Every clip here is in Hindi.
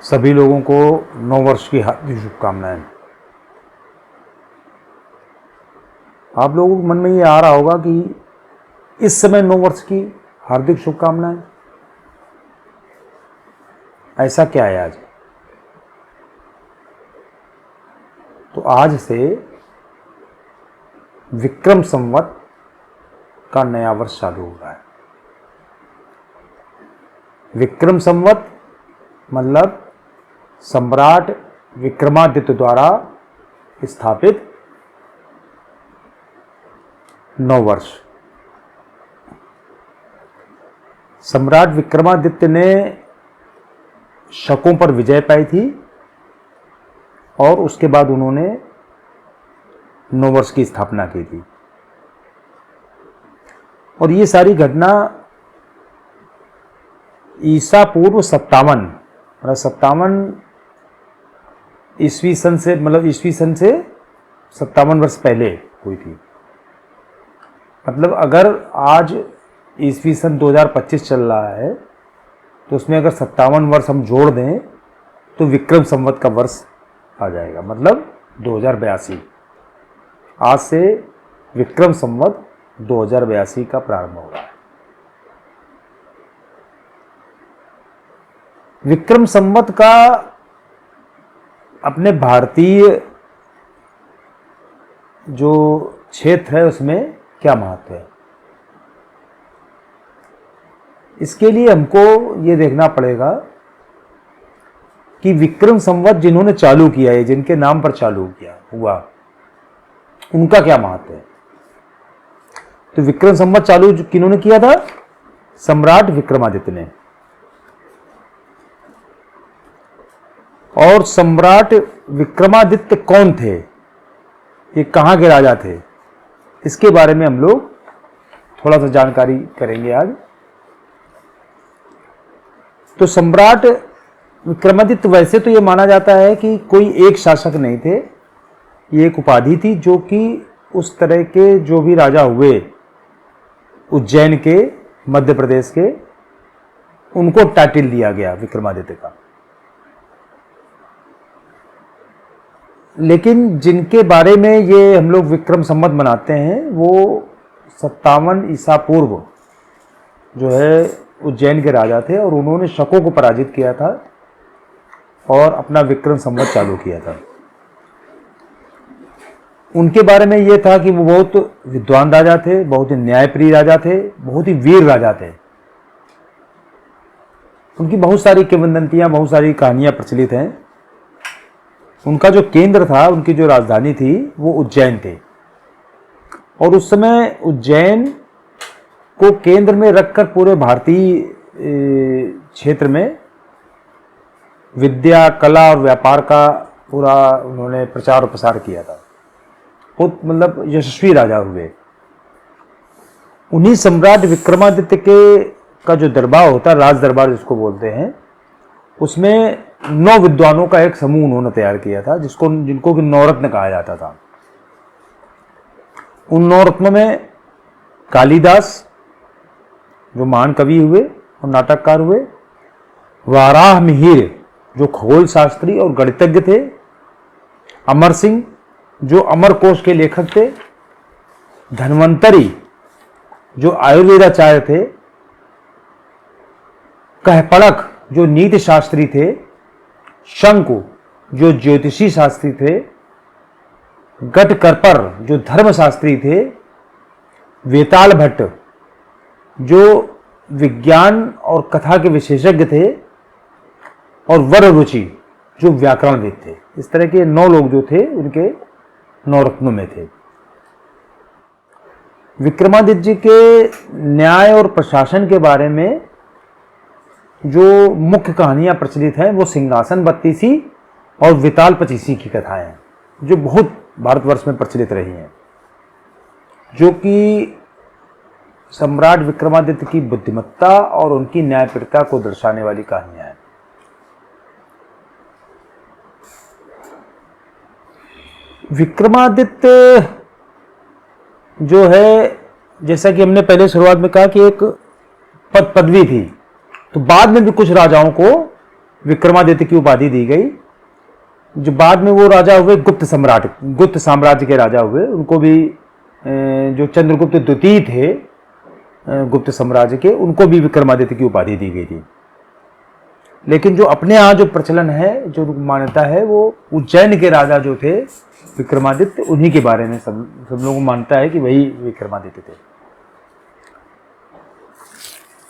सभी लोगों को नव वर्ष की हार्दिक शुभकामनाएं। आप लोगों के मन में ये आ रहा होगा कि इस समय नव वर्ष की हार्दिक शुभकामनाएं, ऐसा क्या है आज? तो आज से विक्रम संवत का नया वर्ष चालू हो रहा है। विक्रम संवत मतलब सम्राट विक्रमादित्य द्वारा स्थापित नव वर्ष। सम्राट विक्रमादित्य ने शकों पर विजय पाई थी और उसके बाद उन्होंने नव वर्ष की स्थापना की थी। और ये सारी घटना ईसा पूर्व 57 ईस्वी सन से ईस्वी सन से 57 वर्ष पहले हुई थी। मतलब अगर आज ईस्वी सन 2025 चल रहा है तो उसमें अगर 57 वर्ष हम जोड़ दें तो विक्रम संवत का वर्ष आ जाएगा, मतलब 2082। आज से विक्रम संवत 2082 का प्रारंभ हो रहा है। विक्रम संवत का अपने भारतीय जो क्षेत्र है उसमें क्या महत्व है, इसके लिए हमको ये देखना पड़ेगा कि विक्रम संवत जिन्होंने चालू किया है, जिनके नाम पर चालू किया हुआ, उनका क्या महत्व है। तो विक्रम संवत चालू किन्होंने किया था? सम्राट विक्रमादित्य ने। और सम्राट विक्रमादित्य कौन थे, ये कहां के राजा थे, इसके बारे में हम लोग थोड़ा सा जानकारी करेंगे आज। तो सम्राट विक्रमादित्य वैसे तो ये माना जाता है कि कोई एक शासक नहीं थे, ये एक उपाधि थी जो कि उस तरह के जो भी राजा हुए उज्जैन के, मध्य प्रदेश के, उनको टाइटल दिया गया विक्रमादित्य का। लेकिन जिनके बारे में ये हम लोग विक्रम संवत मनाते हैं वो 57 ईसा पूर्व जो है उज्जैन के राजा थे और उन्होंने शकों को पराजित किया था और अपना विक्रम संवत चालू किया था। उनके बारे में ये था कि वो बहुत विद्वान राजा थे, बहुत ही न्यायप्रिय राजा थे, बहुत ही वीर राजा थे। उनकी बहुत सारी किंवदंतियां, बहुत सारी कहानियां प्रचलित हैं। उनका जो केंद्र था, उनकी जो राजधानी थी, वो उज्जैन थे। और उस समय उज्जैन को केंद्र में रखकर पूरे भारतीय क्षेत्र में विद्या, कला और व्यापार का पूरा उन्होंने प्रचार और प्रसार किया था। बहुत मतलब यशस्वी राजा हुए। उन्हीं सम्राट विक्रमादित्य का जो दरबार होता है, राज दरबार जिसको बोलते हैं, उसमें 9 विद्वानों का एक समूह उन्होंने तैयार किया था, जिनको कि नवरत्न कहा जाता था। उन नवरत्नों में कालिदास जो महान कवि हुए और नाटककार हुए, वाराह मिहिर जो खगोल शास्त्री और गणितज्ञ थे, अमर सिंह जो अमर कोश के लेखक थे, धन्वंतरी जो आयुर्वेदाचार्य थे, कहपड़क जो नीति शास्त्री थे, शंकु जो ज्योतिषी शास्त्री थे, गटकरपर जो धर्मशास्त्री थे, वेताल भट्ट जो विज्ञान और कथा के विशेषज्ञ थे, और वररुचि जो व्याकरणविद थे। इस तरह के 9 लोग जो थे उनके नवरत्नों में थे। विक्रमादित्य जी के न्याय और प्रशासन के बारे में जो मुख्य कहानियां प्रचलित हैं वो सिंहासन बत्तीसी और विताल पचीसी की कथाएं हैं, जो बहुत भारतवर्ष में प्रचलित रही हैं, जो कि सम्राट विक्रमादित्य की बुद्धिमत्ता और उनकी न्यायप्रियता को दर्शाने वाली कहानियां हैं। विक्रमादित्य जो है, जैसा कि हमने पहले शुरुआत में कहा कि एक पदवी थी। तो बाद में भी कुछ राजाओं को विक्रमादित्य की उपाधि दी गई। जो बाद में वो राजा हुए गुप्त साम्राज्य के राजा हुए, उनको भी जो चंद्रगुप्त द्वितीय थे गुप्त साम्राज्य के, उनको भी विक्रमादित्य की उपाधि दी गई थी। लेकिन जो अपने यहाँ जो प्रचलन है, जो मान्यता है, वो उज्जैन के राजा जो थे विक्रमादित्य, उन्हीं के बारे में सब लोगों को मानता है कि वही विक्रमादित्य थे।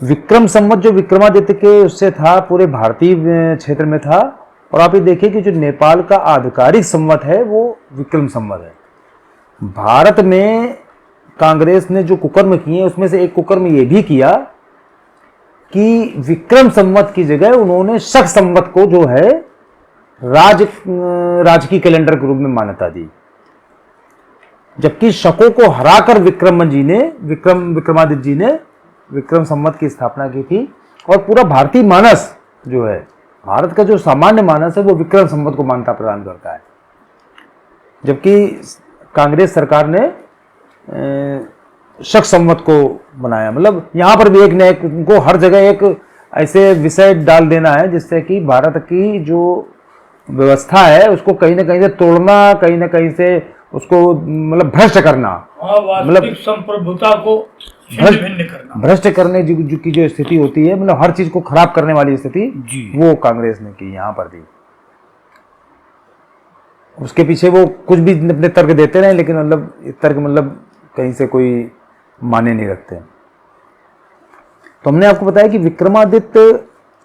विक्रम संवत जो विक्रमादित्य के उससे था, पूरे भारतीय क्षेत्र में था। और आप ये देखिए कि जो नेपाल का आधिकारिक संवत है वो विक्रम संवत है। भारत में कांग्रेस ने जो कुकर्म किए, उसमें से एक कुकर्म ये भी किया कि विक्रम संवत की जगह उन्होंने शक संवत को जो है राजकीय कैलेंडर के रूप में मान्यता दी। जबकि शकों को हराकर विक्रमादित्य जी ने विक्रम संवत की स्थापना की थी। और पूरा भारतीय मानस जो है, भारत का जो सामान्य मानस है, वो विक्रम संवत को मान्यता प्रदान करता है। जबकि कांग्रेस सरकार ने शक संवत को बनाया। मतलब यहां पर भी एक न एक उनको हर जगह एक ऐसे विषय डाल देना है जिससे कि भारत की जो व्यवस्था है उसको कहीं ना कहीं से तोड़ना, कहीं ना कहीं से उसको मतलब भ्रष्ट करना, मतलब संप्रभुता को भ्रष्ट करने की जो स्थिति होती है, मतलब हर चीज को खराब करने वाली स्थिति, वो कांग्रेस ने की यहां पर भी। उसके पीछे वो कुछ भी अपने तर्क देते रहे, लेकिन मतलब तर्क मतलब कहीं से कोई माने नहीं रखते। तो हमने आपको बताया कि विक्रमादित्य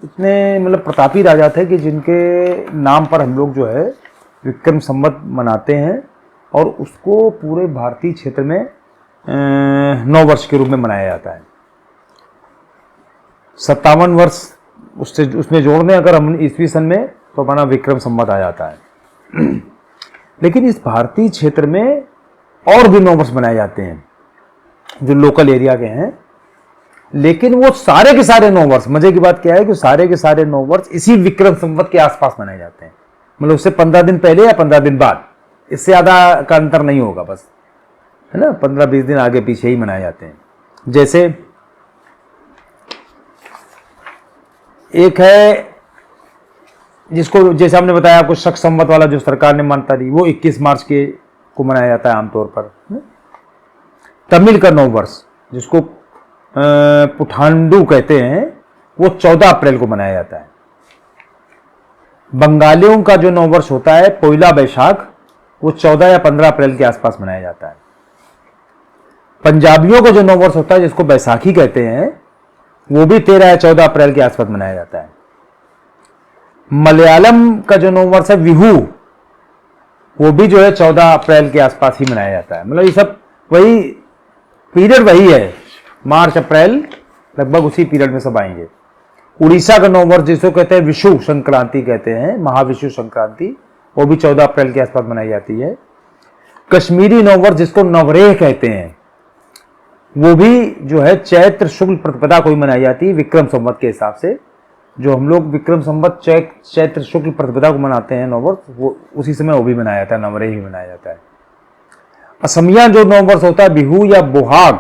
इतने मतलब प्रतापी राजा थे कि जिनके नाम पर हम लोग जो है विक्रम संवत मनाते हैं, और उसको पूरे भारतीय क्षेत्र में 9 वर्ष के रूप में मनाया जाता है। 57 वर्ष उसमें जोड़ने अगर हम ईस्वी सन में, तो अपना विक्रम संवत आ जाता है। लेकिन इस भारतीय क्षेत्र में और भी 9 वर्ष मनाए जाते हैं जो लोकल एरिया के हैं। लेकिन वो सारे के सारे 9 वर्ष, मजे की बात क्या है कि सारे के सारे 9 वर्ष इसी विक्रम संवत के आसपास मनाए जाते हैं। मतलब उससे 15 दिन पहले या 15 दिन बाद, इससे ज्यादा का अंतर नहीं होगा, बस है ना, 15-20 दिन आगे पीछे ही मनाए जाते हैं। जैसे एक है जिसको, जैसे हमने बताया आपको, शक संवत वाला जो सरकार ने मान्यता दी, वो 21 मार्च को मनाया जाता है आमतौर पर। तमिल का 9 वर्ष जिसको पुठांडु कहते हैं, वो 14 अप्रैल को मनाया जाता है। बंगालियों का जो 9 वर्ष होता है, पोइला बैशाख, वो 14 या 15 अप्रैल के आसपास मनाया जाता है। पंजाबियों का जो 9 वर्ष होता है, जिसको बैसाखी कहते हैं, वो भी 13 या 14 अप्रैल के आसपास मनाया जाता है। मलयालम का जो 9 वर्ष है, विहू, वो भी जो है 14 अप्रैल के आसपास ही मनाया जाता है। मतलब ये सब वही पीरियड वही है, मार्च अप्रैल, लगभग उसी पीरियड में सब आएंगे। उड़ीसा का 9 वर्ष जिसको कहते हैं विषु संक्रांति कहते हैं, महाविषु संक्रांति, वो भी 14 अप्रैल के आसपास मनाई जाती है। कश्मीरी 9 वर्ष जिसको नवरेह कहते हैं, वो भी जो है चैत्र शुक्ल प्रतिपदा को ही मनाई जाती है विक्रम संवत के हिसाब से। जो हम लोग विक्रम संवत चैत्र शुक्ल प्रतिपदा को मनाते हैं 9 वर्ष, वो उसी समय वो भी मनाया जाता है, नवरेह ही मनाया जाता है। असमिया जो 9 वर्ष होता है, बिहू या बोहाग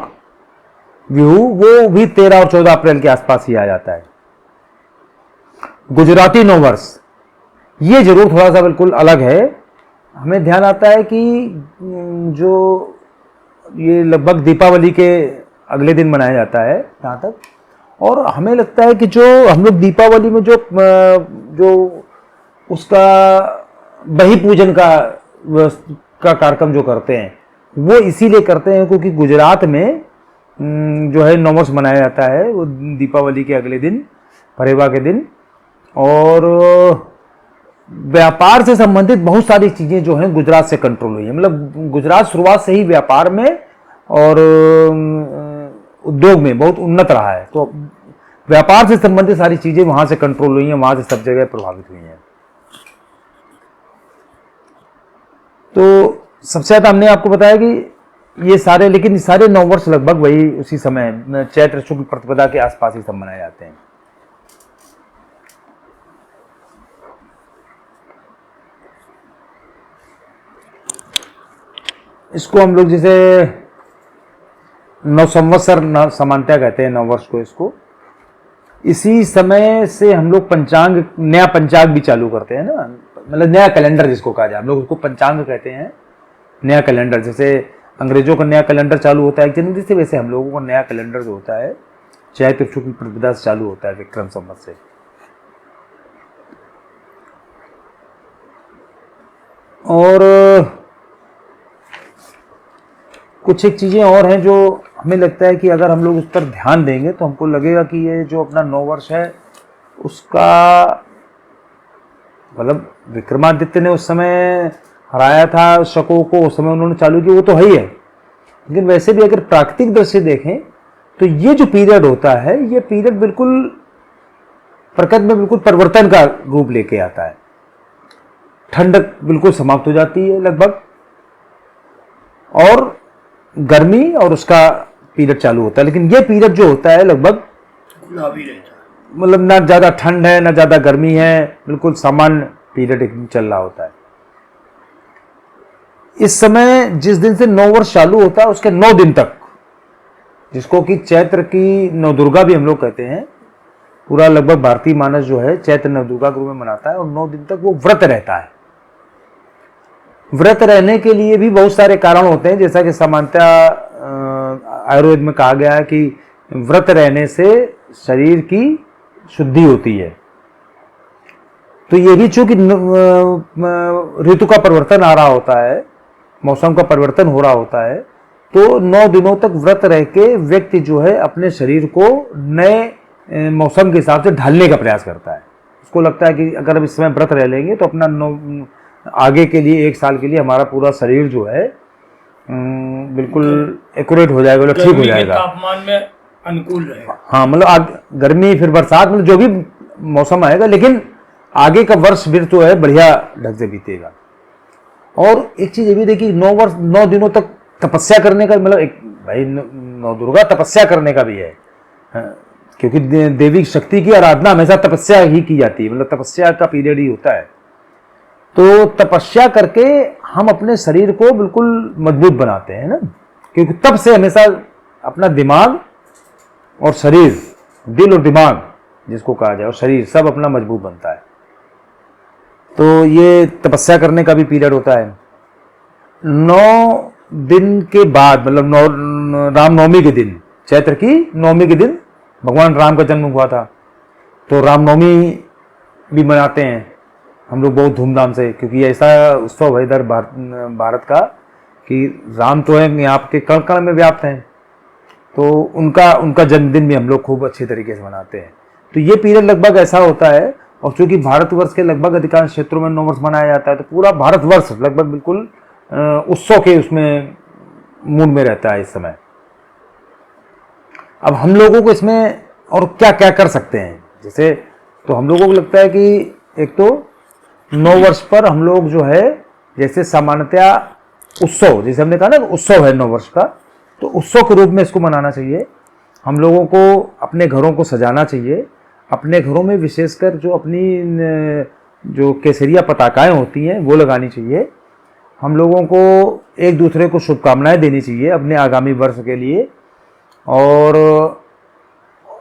बिहू, वो भी 13 और 14 अप्रैल के आसपास ही आ जाता है। गुजराती 9 वर्ष, ये जरूर थोड़ा सा बिल्कुल अलग है। हमें ध्यान आता है कि जो ये लगभग दीपावली के अगले दिन मनाया जाता है जहाँ तक, और हमें लगता है कि जो हम लोग दीपावली में जो उसका बही पूजन का कार्यक्रम जो करते हैं, वो इसीलिए करते हैं क्योंकि गुजरात में जो है 9 वर्ष मनाया जाता है वो दीपावली के अगले दिन, परेवा के दिन। और व्यापार से संबंधित बहुत सारी चीजें जो हैं गुजरात से कंट्रोल हुई है। मतलब गुजरात शुरुआत से ही व्यापार में और उद्योग में बहुत उन्नत रहा है, तो व्यापार से संबंधित सारी चीजें वहां से कंट्रोल हुई हैं, वहां से सब जगह प्रभावित हुई हैं। तो सबसे ज्यादा हमने आपको बताया कि ये सारे, लेकिन सारे 9 वर्ष लगभग वही उसी समय चैत्र शुक्ल प्रतिपदा के आसपास ही सब मनाए जाते हैं। इसको हम लोग जैसे 9 संवत्सर समानता कहते हैं 9 वर्ष को इसको, इसी समय से हम लोग पंचांग, नया पंचांग भी चालू करते हैं ना, मतलब नया कैलेंडर जिसको कहा जाए, हम लोग उसको पंचांग कहते हैं, नया कैलेंडर। जैसे अंग्रेजों का नया कैलेंडर चालू होता है 1 जनवरी से, वैसे हम लोगों का नया कैलेंडर जो होता है चैत्र शुक्ल प्रतिपदा से चालू होता है, विक्रम संवत से। और कुछ एक चीज़ें और हैं जो हमें लगता है कि अगर हम लोग उस पर ध्यान देंगे तो हमको लगेगा कि ये जो अपना 9 वर्ष है उसका, मतलब विक्रमादित्य ने उस समय हराया था शकों को, उस समय उन्होंने चालू किया, वो तो है ही है। लेकिन वैसे भी अगर प्राकृतिक दृष्टि देखें तो ये जो पीरियड होता है, ये पीरियड बिल्कुल प्रकृति में बिल्कुल परिवर्तन का रूप लेके आता है। ठंडक बिल्कुल समाप्त हो जाती है लगभग, और गर्मी और उसका पीरियड चालू होता है। लेकिन ये पीरियड जो होता है लगभग गुलाबी रहता है, मतलब ना ज़्यादा ठंड है ना ज़्यादा गर्मी है, बिल्कुल सामान्य पीरियड एकदम चल रहा होता है। इस समय जिस दिन से 9 वर्ष चालू होता है उसके 9 दिन तक, जिसको कि चैत्र की नवदुर्गा भी हम लोग कहते हैं, पूरा लगभग भारतीय मानस जो है चैत्र नवदुर्गा के रूप में मनाता है, और 9 दिन तक वो व्रत रहता है। व्रत रहने के लिए भी बहुत सारे कारण होते हैं, जैसा कि सामान्यतः आयुर्वेद में कहा गया है कि व्रत रहने से शरीर की शुद्धि होती है। तो ये भी चूंकि ऋतु का परिवर्तन आ रहा होता है, मौसम का परिवर्तन हो रहा होता है, तो 9 दिनों तक व्रत रह के व्यक्ति जो है अपने शरीर को नए मौसम के हिसाब से ढालने का प्रयास करता है। उसको लगता है कि अगर हम इस समय व्रत रह लेंगे तो अपना आगे के लिए 1 साल के लिए हमारा पूरा शरीर जो है बिल्कुल एक्यूरेट हो जाएगा, ठीक हो जाएगा, तापमान में अनुकूल रहेगा। हाँ, मतलब गर्मी फिर बरसात, मतलब जो भी मौसम आएगा, लेकिन आगे का वर्ष फिर जो है बढ़िया ढंग से बीतेगा। और एक चीज ये भी देखिए, 9 दिनों तक तपस्या करने का, मतलब एक भाई नवदुर्गा तपस्या करने का भी है, क्योंकि देवी शक्ति की आराधना हमेशा तपस्या ही की जाती है, मतलब तपस्या का पीरियड ही होता है। तो तपस्या करके हम अपने शरीर को बिल्कुल मजबूत बनाते हैं ना, क्योंकि तब से हमेशा अपना दिमाग और शरीर, दिल और दिमाग जिसको कहा जाए, और शरीर सब अपना मजबूत बनता है। तो ये तपस्या करने का भी पीरियड होता है। 9 दिन के बाद, मतलब रामनवमी के दिन, चैत्र की नवमी के दिन भगवान राम का जन्म हुआ था, तो रामनवमी भी मनाते हैं हम लोग बहुत धूमधाम से, क्योंकि ऐसा उत्सव है इधर भारत का कि राम तो है यहाँ के कण कण में व्याप्त हैं, तो उनका जन्मदिन भी हम लोग खूब अच्छे तरीके से मनाते हैं। तो ये पीरियड लगभग ऐसा होता है, और चूंकि भारतवर्ष के लगभग अधिकांश क्षेत्रों में 9 वर्ष मनाया जाता है, तो पूरा भारतवर्ष लगभग बिल्कुल उत्सव के उसमें मूड में रहता है इस समय। अब हम लोगों को इसमें और क्या क्या कर सकते हैं, जैसे तो हम लोगों को लगता है कि एक तो 9 वर्ष पर हम लोग जो है, जैसे सामान्यतया उत्सव, जैसे हमने कहा ना उत्सव है 9 वर्ष का, तो उत्सव के रूप में इसको मनाना चाहिए। हम लोगों को अपने घरों को सजाना चाहिए, अपने घरों में विशेषकर जो अपनी जो केसरिया पताकाएं होती हैं वो लगानी चाहिए। हम लोगों को एक दूसरे को शुभकामनाएं देनी चाहिए अपने आगामी वर्ष के लिए। और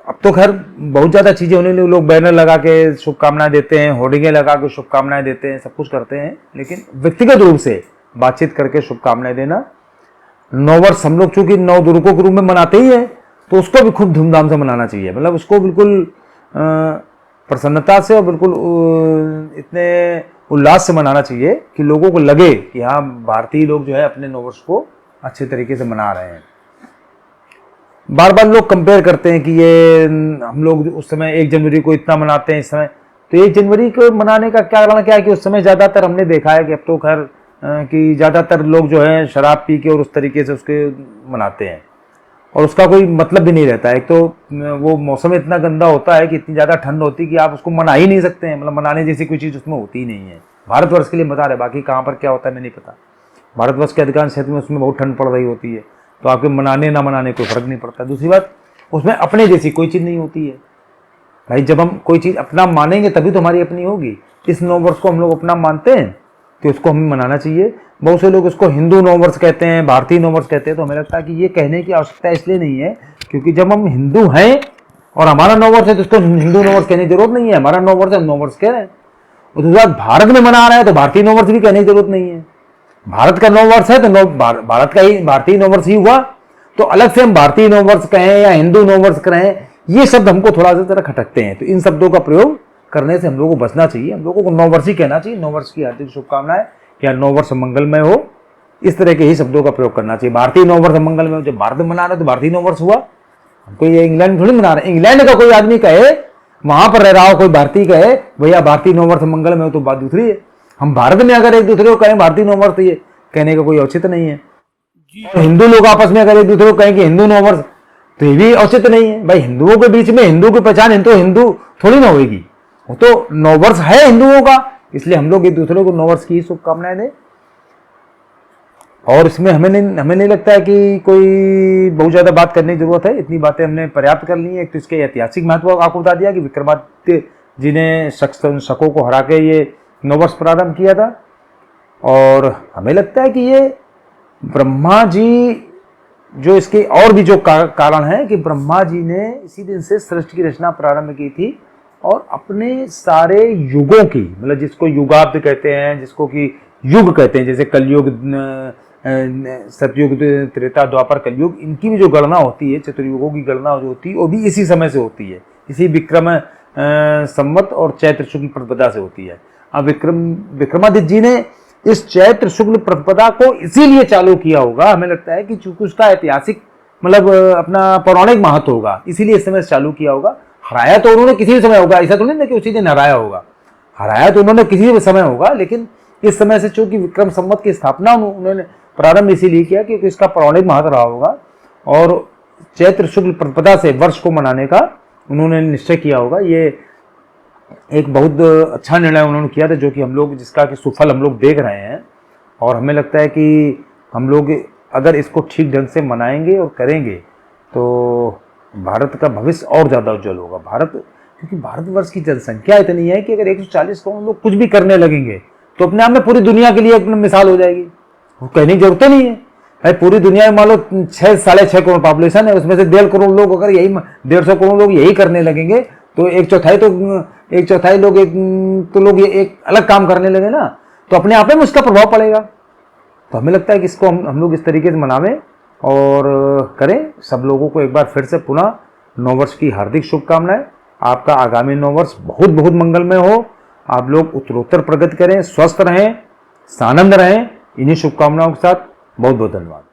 अब तो खैर बहुत ज़्यादा चीज़ें होने लगी, लोग बैनर लगा के शुभकामनाएं देते हैं, होर्डिंगें लगा के शुभकामनाएं देते हैं, सब कुछ करते हैं, लेकिन व्यक्तिगत रूप से बातचीत करके शुभकामनाएं देना। 9 वर्ष हम लोग चूंकि 9 दुर्गों के रूप में मनाते ही हैं, तो उसको भी खूब धूमधाम से मनाना चाहिए, मतलब उसको बिल्कुल प्रसन्नता से और बिल्कुल इतने उल्लास से मनाना चाहिए कि लोगों को लगे कि हाँ, भारतीय लोग जो है अपने 9 वर्ष को अच्छे तरीके से मना रहे हैं। बार बार लोग कंपेयर करते हैं कि ये हम लोग उस समय 1 जनवरी को इतना मनाते हैं, इस समय तो 1 जनवरी को मनाने का क्या कारण क्या है कि उस समय ज़्यादातर हमने देखा है कि अब तो खैर कि ज़्यादातर लोग जो है शराब पी के और उस तरीके से उसके मनाते हैं, और उसका कोई मतलब भी नहीं रहता है। एक तो वो मौसम इतना गंदा होता है कि इतनी ज़्यादा ठंड होती है कि आप उसको मना ही नहीं सकते हैं, मतलब मनाने जैसी कोई चीज़ उसमें होती ही नहीं है। भारतवर्ष के लिए बता रहे, बाकी कहाँ पर क्या होता है मैं नहीं पता। भारतवर्ष के अधिकांश क्षेत्र में उसमें बहुत ठंड पड़ रही होती है, तो आपके मनाने ना मनाने कोई फर्क नहीं पड़ता। दूसरी बात, उसमें अपने जैसी कोई चीज़ नहीं होती है भाई। जब हम कोई चीज़ अपना मानेंगे तभी तो हमारी अपनी होगी। इस 9 वर्ष को हम लोग अपना मानते हैं तो उसको हमें मनाना चाहिए। बहुत से लोग उसको हिंदू 9 वर्ष कहते हैं, भारतीय 9 वर्ष कहते हैं, तो हमें लगता है कि ये कहने की आवश्यकता इसलिए नहीं है क्योंकि जब हम हिंदू हैं और हमारा नववर्ष है तो उसको हिंदू नववर्ष कहने की जरूरत नहीं है, हमारा नववर्ष है, नववर्ष कह रहे हैं। और दूसरा भारत में मना रहा है तो भारतीय नववर्ष भी कहने की जरूरत नहीं है। भारत का नववर्ष है तो भारत का ही भारतीय नववर्ष ही हुआ, तो अलग से हम भारतीय नववर्ष कहें या हिंदू नववर्ष कहें, ये शब्द हमको थोड़ा सा तरह खटकते हैं। तो इन शब्दों का प्रयोग करने से हम लोगों को बचना चाहिए, हम लोगों को नववर्ष ही कहना चाहिए, नववर्ष की हार्दिक शुभकामनाएं या नववर्ष मंगलमय हो, इस तरह के ही शब्दों का प्रयोग करना चाहिए। भारतीय नववर्ष मंगलमय, जब भारत में मना रहे तो भारतीय नववर्ष हुआ, हमको ये इंग्लैंड में थोड़ी मना रहे। इंग्लैंड का कोई आदमी कहे, वहां पर रह रहा हो कोई भारतीय कहे भैया भारतीय नववर्ष मंगलमय हो, तो बात दूसरी है। हम भारत में अगर एक दूसरे को कहें भारतीय नववर्ष, तो ये कहने का कोई औचित्य नहीं है। और हिंदू लोग आपस में अगर एक दूसरे को कहें कि हिंदू नववर्ष, तो ये भी औचित्य नहीं है। भाई हिंदुओं के बीच में हिंदू की पहचान हिंदू थोड़ी ना होगी, वो तो नववर्ष है हिंदुओं का, इसलिए हम लोग एक दूसरे को नववर्ष की शुभकामनाएं दें। और इसमें हमें नहीं लगता है कि कोई बहुत ज्यादा बात करने की जरूरत है, इतनी बातें हमने पर्याप्त कर ली है। एक तो इसके ऐतिहासिक महत्व आपको बता दिया कि विक्रमादित्य जी ने शकों को हरा के ये नववर्ष प्रारंभ किया था। और हमें लगता है कि ये ब्रह्मा जी जो इसके और भी जो कारण है कि ब्रह्मा जी ने इसी दिन से सृष्टि की रचना प्रारंभ की थी, और अपने सारे युगों की, मतलब जिसको युगाब्द कहते हैं, जिसको कि युग कहते हैं, जैसे कलयुग, सतयुग, त्रेता, द्वापर, कलयुग, इनकी भी जो गणना होती है, चतुर्युगों की गणना जो होती है, वो भी इसी समय से होती है, इसी विक्रम संवत और चैत्र शुक्ल प्रतिपदा से होती है। अब विक्रमादित्य जी ने इस चैत्र शुक्ल प्रतिपदा को इसीलिए चालू किया होगा, हमें लगता है कि चूंकि उसका ऐतिहासिक मतलब अपना पौराणिक महत्व होगा, इसीलिए इस समय से चालू किया होगा। हराया तो उन्होंने किसी भी समय होगा, ऐसा तो नहीं ना कि उसी दिन हराया होगा, हराया तो उन्होंने किसी भी समय होगा, लेकिन इस समय से चूंकि विक्रम संवत की स्थापना उन्होंने प्रारंभ इसीलिए किया क्योंकि इसका पौराणिक महत्व रहा होगा, और चैत्र शुक्ल प्रतिपदा से वर्ष को मनाने का उन्होंने निश्चय किया होगा। ये एक बहुत अच्छा निर्णय उन्होंने किया था, जो कि हम लोग जिसका कि सुफल हम लोग देख रहे हैं। और हमें लगता है कि हम लोग अगर इसको ठीक ढंग से मनाएंगे और करेंगे तो भारत का भविष्य और ज़्यादा उज्जवल होगा। क्योंकि भारतवर्ष की जनसंख्या इतनी है कि अगर 140 करोड़ लोग कुछ भी करने लगेंगे तो अपने आप में पूरी दुनिया के लिए एक मिसाल हो जाएगी, वो कहने की जरूरत नहीं है। भाई पूरी दुनिया में मान लो 6-6.5 करोड़ पॉपुलेशन है, उसमें से 1.5 करोड़ लोग अगर यही 150 करोड़ लोग यही करने लगेंगे तो एक चौथाई लोग ये एक अलग काम करने लगे ना, तो अपने आप में उसका प्रभाव पड़ेगा। तो हमें लगता है कि इसको हम लोग इस तरीके से मनावें और करें। सब लोगों को एक बार फिर से पुनः नववर्ष की हार्दिक शुभकामनाएं। आपका आगामी नववर्ष बहुत बहुत मंगलमय हो, आप लोग उत्तरोत्तर प्रगति करें, स्वस्थ रहें, सानंद रहें। इन्हीं शुभकामनाओं के साथ बहुत बहुत धन्यवाद।